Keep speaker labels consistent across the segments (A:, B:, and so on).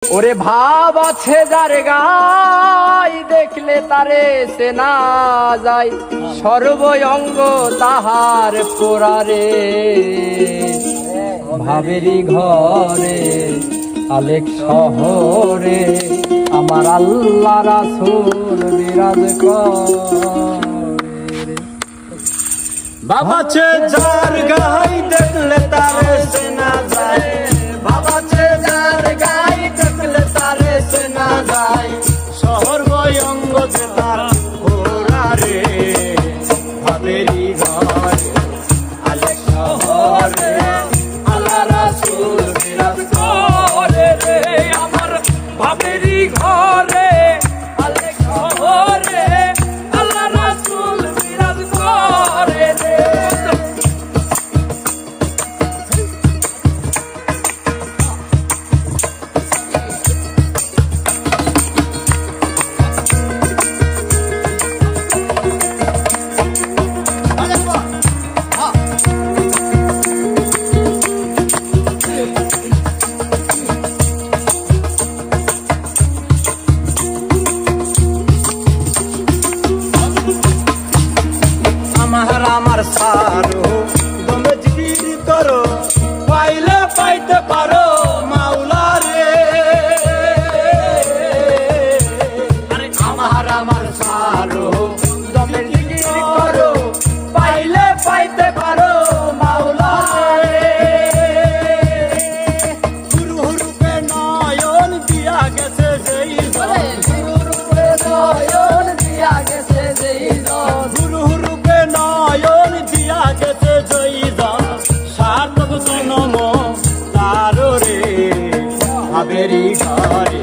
A: ওরে ভাব আছে যার গায়, দেখলে তারে চেনা যায়, সর্বঙ্গ তাহার পোড়ারে। ভাবেরই ঘরে আলেক শহরে আমার আল্লাহ রাসূল বিরাজ করে।
B: বাবা আছে যার গায়, দেখলে তারে চেনা যায়,
A: বাবা আছে যার গায়, দেখলে তারে চেনা যায়,
B: সর্বঙ্গ যে তার পোড়ারে। ভাবেরই ঘরে আলেক শহরে
A: আল্লাহ রাসূল বিরাজ করে রে। আমার ভাবেরই ঘরে আলেক শহরে আল্লাহ রাসূল বিরাজ করে রে।
B: আমার সারো দমে জিকির করো, পাইলে পাইতে পারো মাওলা রে।
A: আমার সারো দমে জিকির করো, পাইলে পাইতে পারো মাওলা রে।
B: হুরু হুরুকে নয়ন দিয়া গেছে যেই জন,
A: গুরুরূপে নয়ন দিয়া গেছে যেই জন,
B: হুরু হুরুকে নয়ন দিয়া গেছে যেই জন, সার্থক জনম তারো রে। ভাবেরই ঘরে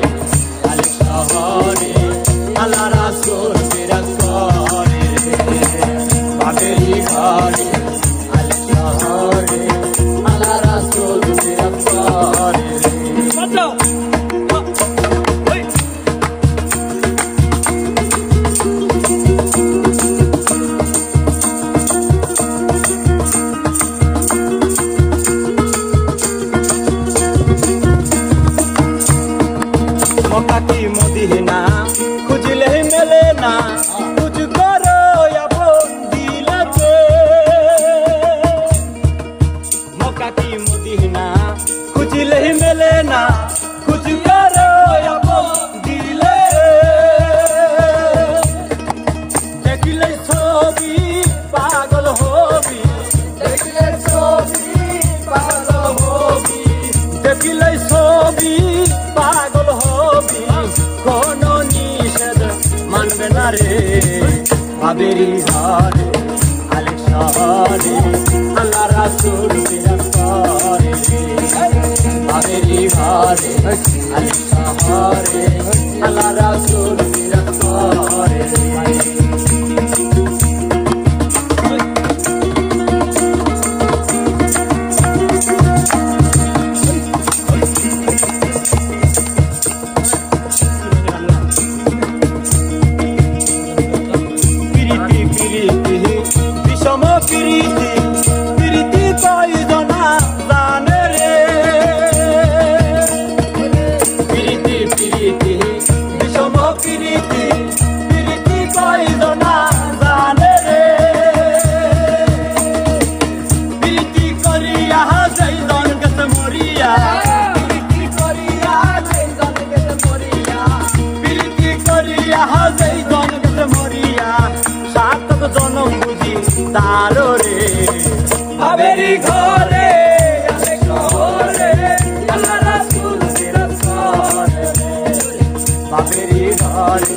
B: আলেক শহরে আল্লাহ রাসূল বিরাজ করে রে। ভাবেরই ঘরে আলেক শহরে আল্লাহ রাসূল বিরাজ করে রে। মক্কা কি মদিনা খুঁজলে মেলে না, খুঁজ করো আপন দিলতে। মক্কা কি মদিনা খুঁজলে মেলে না, খুঁজ করো আপন দিলে। দেখিলে ছবি পাগল হবি,
A: দেখলে ছবি পাগল হবি,
B: দেখিলে ছবি পাগল হবি, কোন নিষেধ মানবে না রে। ভাবেরই ঘরে আলেক শহরে আল্লাহ রাসূল বিরাজ করে রে। ভাবেরই ঘরে আলেক শহরে আল্লাহ রাসূল বিরাজ করে রে। প্রীতি প্রীতি বিষম প্রীতি, প্রীতি কয়জনা জানে রে। প্রীতি প্রীতি বিষম প্রীতি, প্রীতি কয়জনা জানে রে। প্রীতি করিয়া যেই জন গেছে মরিয়া,
A: প্রীতি করিয়া যেই জন গেছে মরিয়া,
B: প্রীতি করিয়া যেই জন গেছে মরিয়া, সার্থক জনম বুঝি তারো রে।
A: ভাবেরই ঘরে আলেক শহরে আল্লাহ রাসূল বিরাজ করে রে।
B: ভাবেরই ঘরে